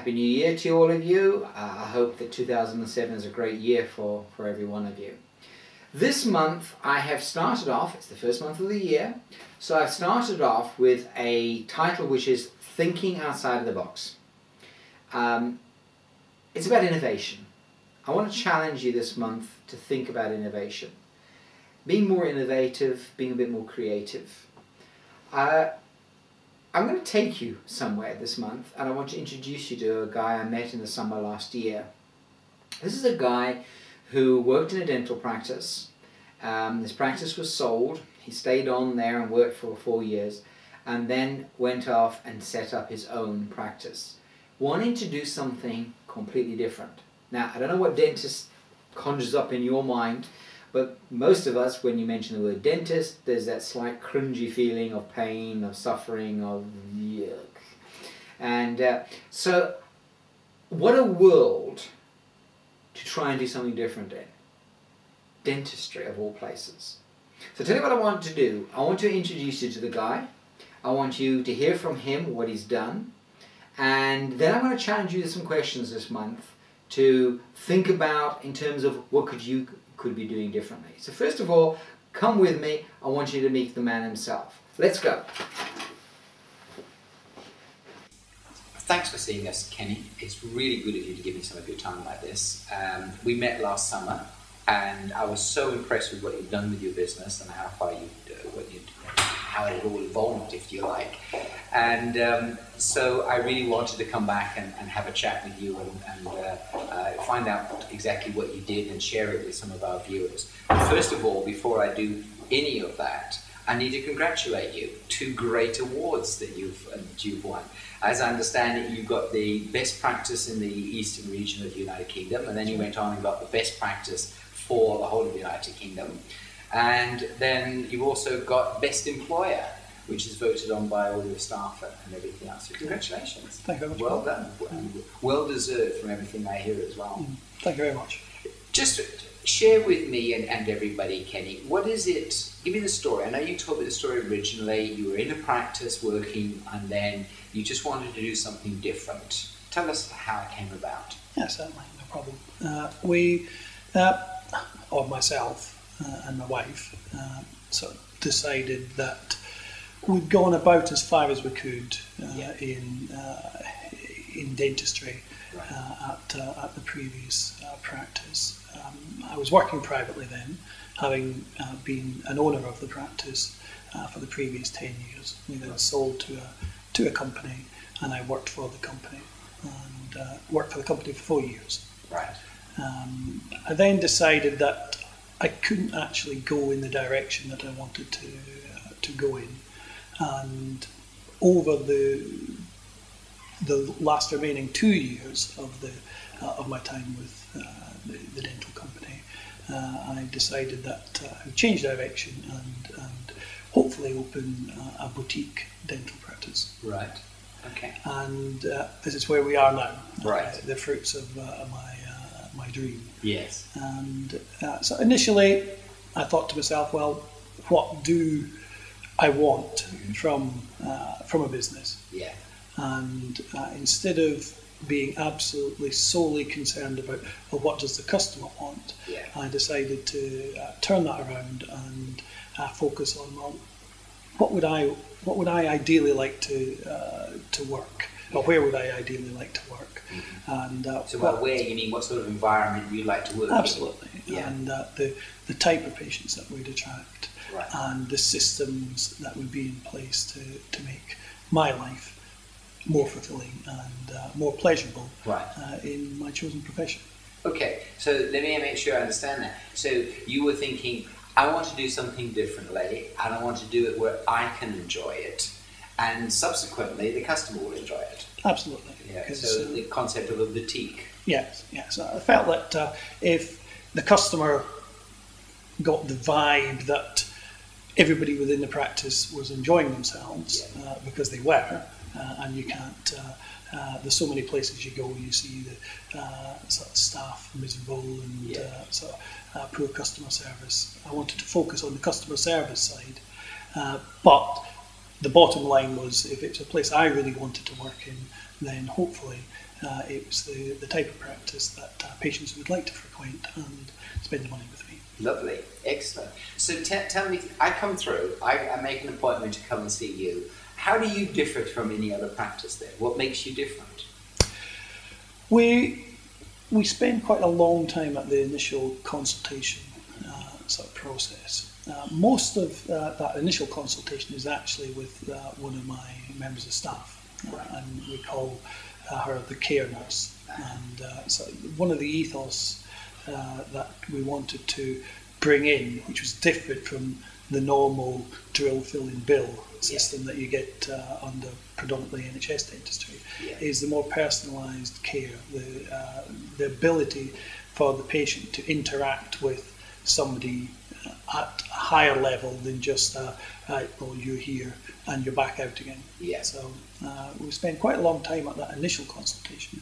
Happy New Year to all of you. I hope that 2007 is a great year for every one of you. This month I have started off, it's the first month of the year, so I've started off with a title which is Thinking Outside of the Box. It's about innovation. I want to challenge you this month to think about innovation. Being more innovative, being a bit more creative. I'm going to take you somewhere this month, and I want to introduce you to a guy I met in the summer last year. This is a guy who worked in a dental practice. His practice was sold. He stayed on there and worked for 4 years, and then went off and set up his own practice, wanting to do something completely different. Now, I don't know what dentist conjures up in your mind, but most of us, when you mention the word dentist, there's that slight cringy feeling of pain, of suffering, of yuck. And so, what a world to try and do something different in. Dentistry, of all places. So tell you what I want to do. I want to introduce you to the guy. I want you to hear from him what he's done. And then I'm going to challenge you with some questions this month to think about in terms of what could be doing differently. So first of all, come with me. I want you to meet the man himself. Let's go. Thanks for seeing us, Kenny. It's really good of you to give me some of your time like this. We met last summer, and I was so impressed with what you've done with your business and how far how it all evolved, if you like. And so I really wanted to come back and have a chat with you and find out exactly what you did and share it with some of our viewers. First of all, before I do any of that, I need to congratulate you. 2 great awards that you've won. As I understand it, you got the best practice in the eastern region of the United Kingdom, and then you went on and got the best practice for the whole of the United Kingdom. And then you also got best employer, which is voted on by all your staff and everything else. So congratulations. Thank you very much. Well done. Well deserved from everything I hear as well. Thank you very much. Just share with me and everybody, Kenny, what is it, give me the story. I know you told me the story originally, you were in a practice working and then you just wanted to do something different. Tell us how it came about. Yeah, certainly, no problem. Or myself and my wife sort of decided that we'd gone about as far as we could in dentistry at the previous practice. I was working privately then, having been an owner of the practice for the previous 10 years. We then sold to a company, and I worked for the company, and worked for the company for 4 years. Right. I then decided that I couldn't actually go in the direction that I wanted to go in, and over the last remaining 2 years of my time with the dental company, I decided that I would change direction and hopefully open a boutique dental practice. Right. Okay. And this is where we are now. Right. The fruits of my dream. Yes. And so initially I thought to myself, well, what do I want from a business? Yeah. And instead of being absolutely solely concerned about, well, what does the customer want, I decided to turn that around and focus on, well, what would I ideally like to work, or where would I ideally like to work? And so by where you mean what sort of environment you'd like to work absolutely in? Yeah. And the type of patients that we'd attract, and the systems that would be in place to make my life more fulfilling and more pleasurable in my chosen profession. Okay, so let me make sure I understand that. So you were thinking, I want to do something differently, and I want to do it where I can enjoy it, and subsequently the customer will enjoy it. Absolutely. Yeah. So the concept of a boutique. Yes, yes. I felt that if the customer got the vibe that everybody within the practice was enjoying themselves, because they were, and you can't, there's so many places you go and you see the sort of staff miserable and sort of poor customer service. I wanted to focus on the customer service side, but the bottom line was, if it's a place I really wanted to work in, then hopefully it was the type of practice that patients would like to frequent and spend the money with me. Lovely, excellent. So tell me, I come through, I make an appointment to come and see you. How do you differ from any other practice there? What makes you different? We spend quite a long time at the initial consultation sort of process. Most of that initial consultation is actually with one of my members of staff, and we call her the care nurse. And so one of the ethos that we wanted to bring in, which was different from the normal drill, fill in, bill system that you get under predominantly NHS dentistry, is the more personalised care, the ability for the patient to interact with somebody at a higher level than just well, you're here and you're back out again. So we spend quite a long time at that initial consultation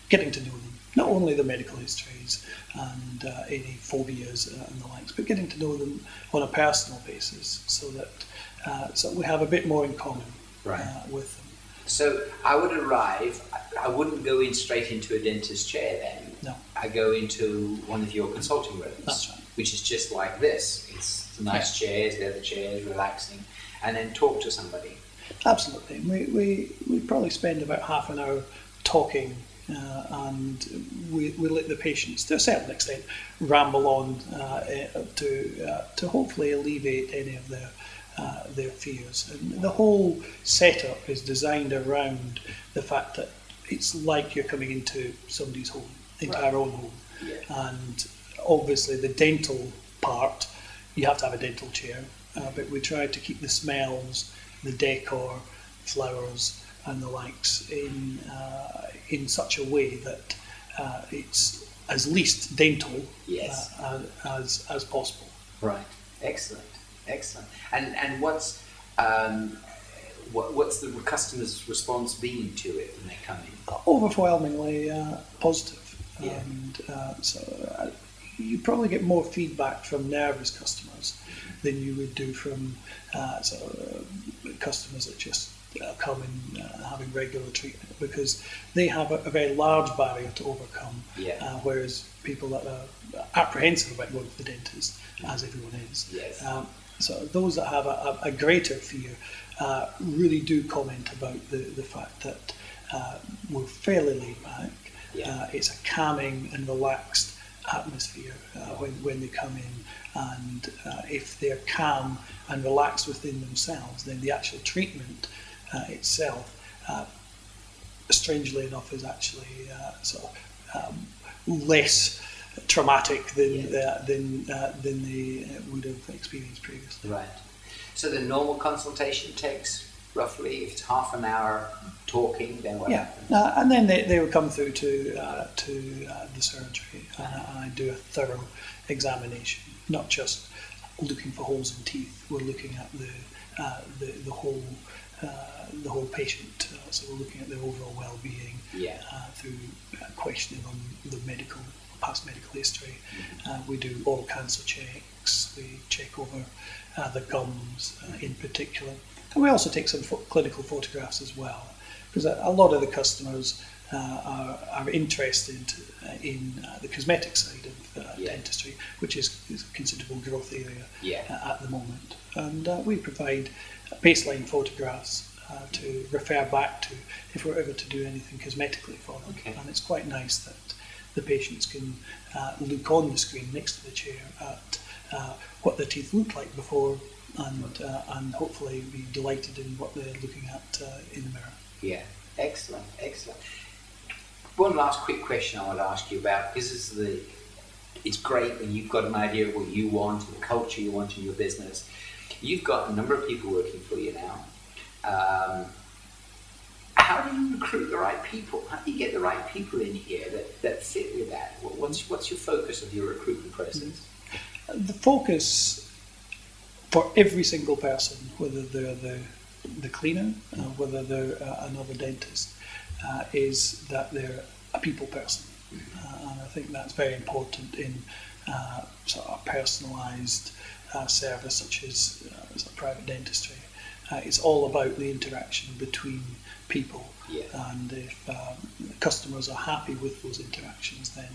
getting to know them, not only the medical histories and any phobias and the likes, but getting to know them on a personal basis, so that so we have a bit more in common with them. So I would arrive, I wouldn't go in straight into a dentist chair then. No. I go into one of your consulting rooms. That's right. Which is just like this. It's nice chairs, leather chairs, relaxing, and then talk to somebody. Absolutely. We probably spend about half an hour talking, and we let the patients, to a certain extent, ramble on to hopefully alleviate any of their fears. And the whole setup is designed around the fact that it's like you're coming into somebody's home, into our own home. And obviously the dental part, you have to have a dental chair, but we try to keep the smells, the decor, flowers and the likes in such a way that it's as least dental as possible. Right. Excellent. And what's the customer's response been to it when they come in? Overwhelmingly positive. And so you probably get more feedback from nervous customers than you would do from customers that just come in having regular treatment, because they have a very large barrier to overcome, whereas people that are apprehensive about going to the dentist, as everyone is. So those that have a greater fear really do comment about the fact that we're fairly laid back. It's a calming and relaxed atmosphere when they come in, and if they're calm and relaxed within themselves, then the actual treatment itself, strangely enough, is actually less traumatic than they would have experienced previously. Right. So the normal consultation takes roughly, if it's half an hour talking, then what happens? And then they will come through to the surgery, and I do a thorough examination, not just looking for holes in teeth. We're looking at the whole patient. So we're looking at their overall well-being through questioning on the past medical history. We do oral cancer checks. We check over the gums in particular. And we also take some clinical photographs as well, because a lot of the customers are interested in the cosmetic side of dentistry, which is a considerable growth area at the moment. And we provide baseline photographs to refer back to if we're ever to do anything cosmetically for them. And it's quite nice that the patients can look on the screen next to the chair at what their teeth looked like before, and hopefully be delighted in what they're looking at in the mirror. Excellent. One last quick question I want to ask you about, because it's great when you've got an idea of what you want and the culture you want in your business. You've got a number of people working for you now. How do you recruit the right people? How do you get the right people in here that fit with that? What's your focus of your recruitment process? The focus for every single person, whether they're the cleaner, whether they're another dentist, is that they're a people person. And I think that's very important in sort of a personalised service such as private dentistry. it's all about the interaction between people. Yeah. And if customers are happy with those interactions, then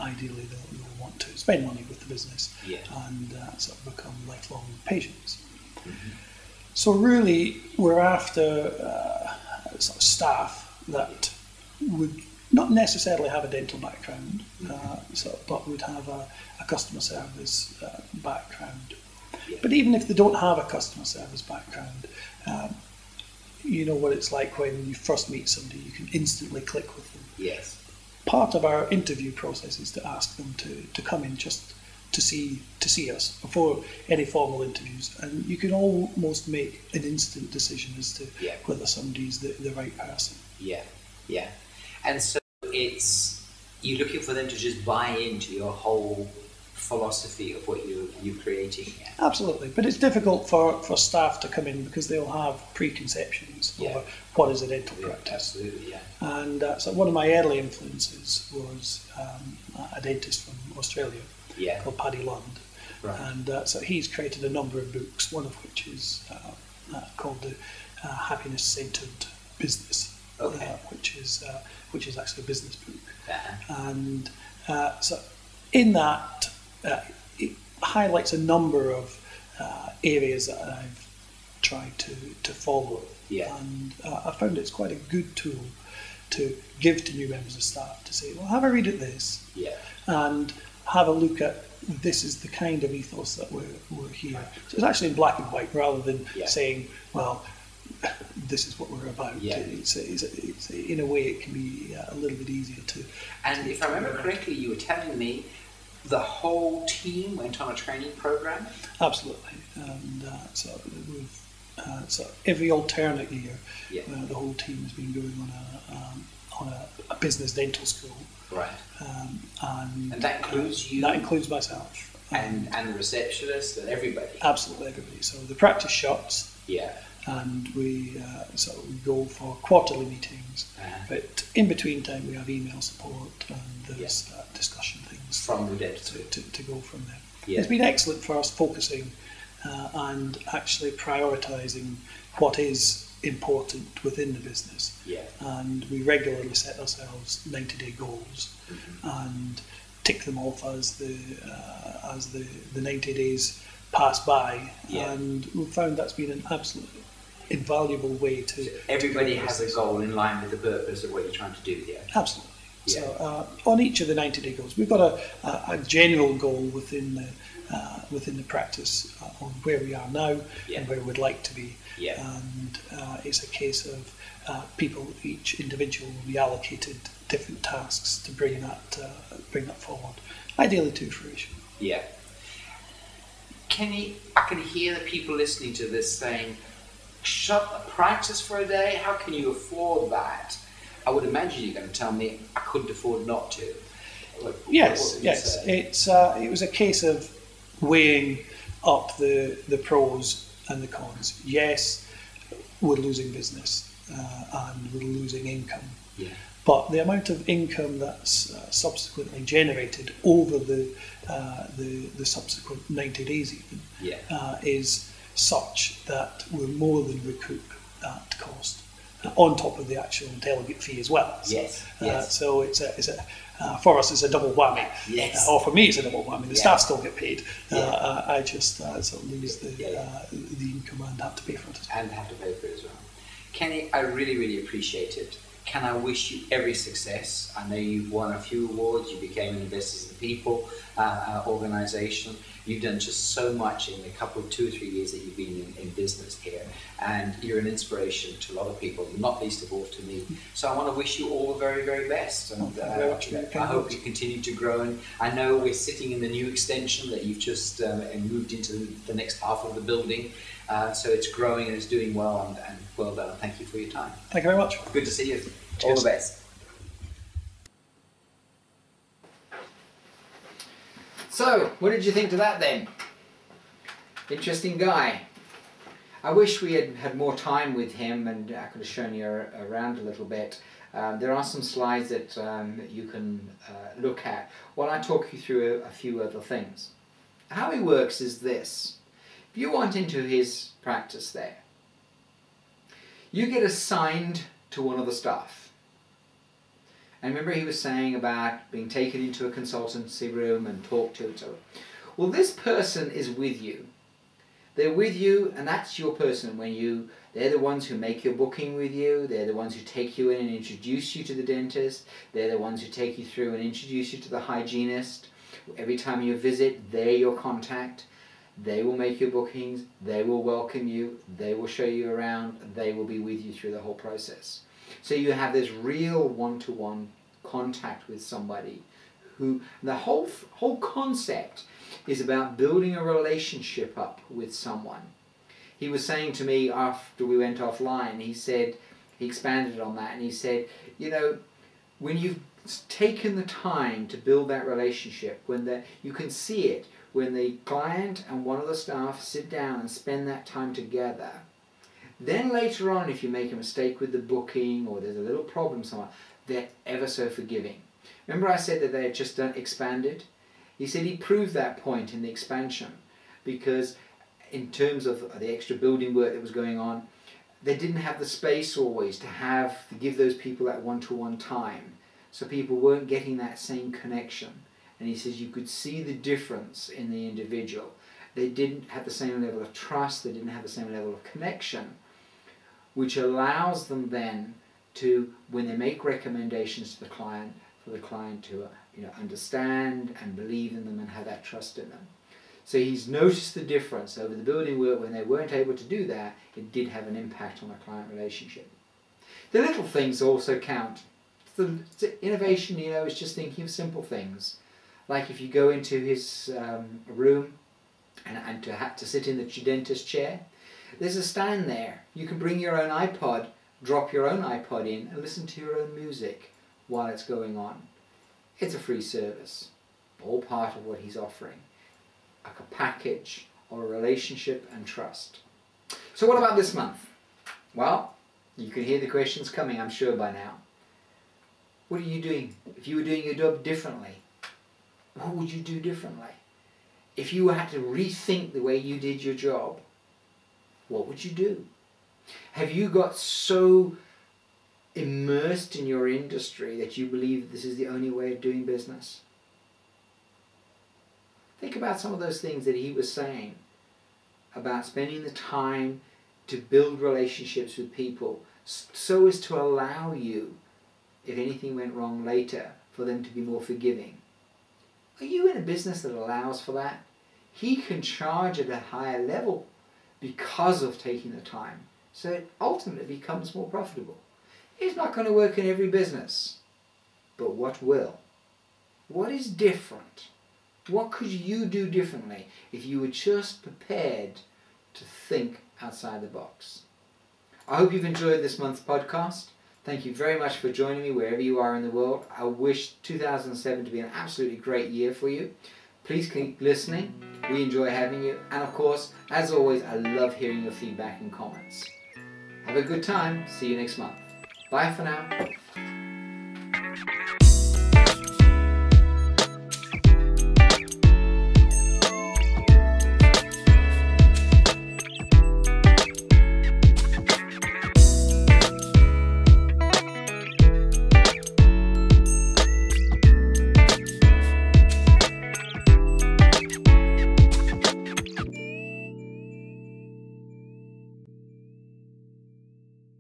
ideally they'll want to spend money with the business, Yeah. and sort of become lifelong patients. Mm-hmm. So really, we're after sort of staff that would not necessarily have a dental background, but would have a customer service background. Yeah. But even if they don't have a customer service background, you know what it's like when you first meet somebody, you can instantly click with them. Yes. Part of our interview process is to ask them to come in just to see us before any formal interviews, and you can almost make an instant decision as to Yeah. whether somebody's the right person. Yeah, yeah. And so it's, you're looking for them to just buy into your whole philosophy of what you're creating here. Absolutely, but it's difficult for staff to come in because they'll have preconceptions Yeah. over what is a dental Yeah, practice. absolutely, yeah. And so one of my early influences was a dentist from Australia Yeah. called Paddy Lund. Right. And so he's created a number of books, one of which is called the Happiness Centered Business, Okay. which is actually a business book. Uh-huh. And so in that, it highlights a number of areas that I've tried to follow. Yeah. And I found it's quite a good tool to give to new members of staff to say, well, have a read at this, Yeah. and have a look at, this is the kind of ethos that we're here. So it's actually in black and white rather than Yeah. saying, well, this is what we're about. Yeah. It's in a way, it can be a little bit easier to. And if I remember correctly, you were telling me the whole team went on a training program? Absolutely. And so every alternate year, Yeah. the whole team has been going on a business dental school. Right. And that includes you? That includes myself. And the receptionist and everybody? Absolutely everybody. So the practice shots, Yeah. and we go for quarterly meetings. Uh-huh. But in between time, we have email support, and there's discussion things From the dental. to go from there. Yeah. It's been excellent for us focusing and actually prioritising what is important within the business. Yeah. And we regularly set ourselves 90-day goals, and tick them off as the 90 days pass by. Yeah. And we've found that's been an absolutely invaluable way to. Everybody to has a goal in line with the purpose of what you're trying to do here. Absolutely. Yeah. So on each of the 90-day goals, we've got a general goal within the practice on where we are now Yeah. and where we'd like to be. Yeah. And it's a case of each individual will be allocated different tasks to bring that forward, ideally to fruition. Yeah. I can hear the people listening to this saying, shut the practice for a day? How can you afford that? I would imagine you're going to tell me I couldn't afford not to. Yes. It was a case of weighing up the pros and the cons. Yes, we're losing business and we're losing income. Yeah. But the amount of income that's subsequently generated over the subsequent 90 days even is such that we're more than recoup that cost, on top of the actual delegate fee as well. Yes. So it's for us it's a double whammy. Yes. Or for me it's a double whammy. The Yeah. staff still get paid. Yeah. I just sort of lose the income and have to pay for it. And have to pay for it as well. Kenny, I really, really appreciate it. Can I wish you every success? I know you've won a few awards. You became an Investors in People organisation. You've done just so much in the couple of 2 or 3 years that you've been in business here. And you're an inspiration to a lot of people, not least of all to me. So I want to wish you all the very, very best. And Thank you very much. I hope you continue to grow. And I know we're sitting in the new extension that you've just moved into the next half of the building. So it's growing and it's doing well, and well done. Thank you for your time. Thank you very much. Good to see you. Cheers. All the best. So, what did you think to that then? Interesting guy. I wish we had more time with him and I could have shown you around a little bit. There are some slides that you can look at while I talk you through a few other things. How he works is this. If you want into his practice there, You get assigned to one of the staff. And remember he was saying about being taken into a consultancy room and talked to. So, well, this person is with you. They're with you, and that's your person. They're the ones who make your booking with you. They're the ones who take you in and introduce you to the dentist. They're the ones who take you through and introduce you to the hygienist. Every time you visit, they're your contact. They will make your bookings. They will welcome you. They will show you around. They will be with you through the whole process. So you have this real one-to-one contact with somebody who, the whole concept is about building a relationship up with someone. He was saying to me after we went offline, he expanded on that, and he said, you know, when you've taken the time to build that relationship, you can see it when the client and one of the staff sit down and spend that time together. Then later on, if you make a mistake with the booking or there's a little problem somewhere, they're ever so forgiving. Remember I said that they had just expanded? He said he proved that point in the expansion, because in terms of the extra building work that was going on, they didn't have the space always to give those people that one-to-one time. So people weren't getting that same connection. And he says you could see the difference in the individual. They didn't have the same level of trust, they didn't have the same level of connection, which allows them then to, when they make recommendations to the client, for the client to understand and believe in them and have that trust in them. So he's noticed the difference over the building work. When they weren't able to do that, it did have an impact on the client relationship. The little things also count. The innovation, is just thinking of simple things. Like if you go into his room and to sit in the dentist chair, there's a stand there. You can bring your own iPod, drop your own iPod in and listen to your own music while it's going on. It's a free service, all part of what he's offering, like a package of a relationship and trust. So what about this month? Well, you can hear the questions coming, I'm sure, by now. What are you doing? If you were doing your job differently, what would you do differently? If you had to rethink the way you did your job, what would you do? Have you got so immersed in your industry that you believe this is the only way of doing business? Think about some of those things that he was saying about spending the time to build relationships with people so as to allow you, if anything went wrong later, for them to be more forgiving. Are you in a business that allows for that? He can charge at a higher level because of taking the time. So it ultimately becomes more profitable. It's not going to work in every business. But what will? What is different? What could you do differently if you were just prepared to think outside the box? I hope you've enjoyed this month's podcast. Thank you very much for joining me wherever you are in the world. I wish 2007 to be an absolutely great year for you. Please keep listening. We enjoy having you. And of course, as always, I love hearing your feedback and comments. Have a good time. See you next month. Bye for now.